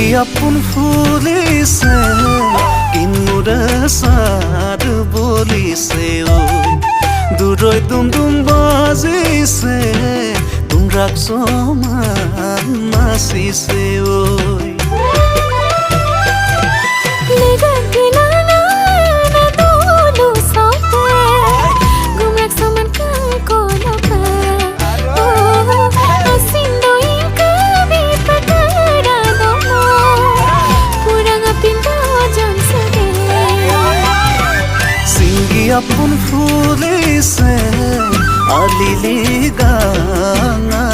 apun fulise kinura sar bolise oi duroi dum bazise tum rakso man masise oi apun fulise alili ganga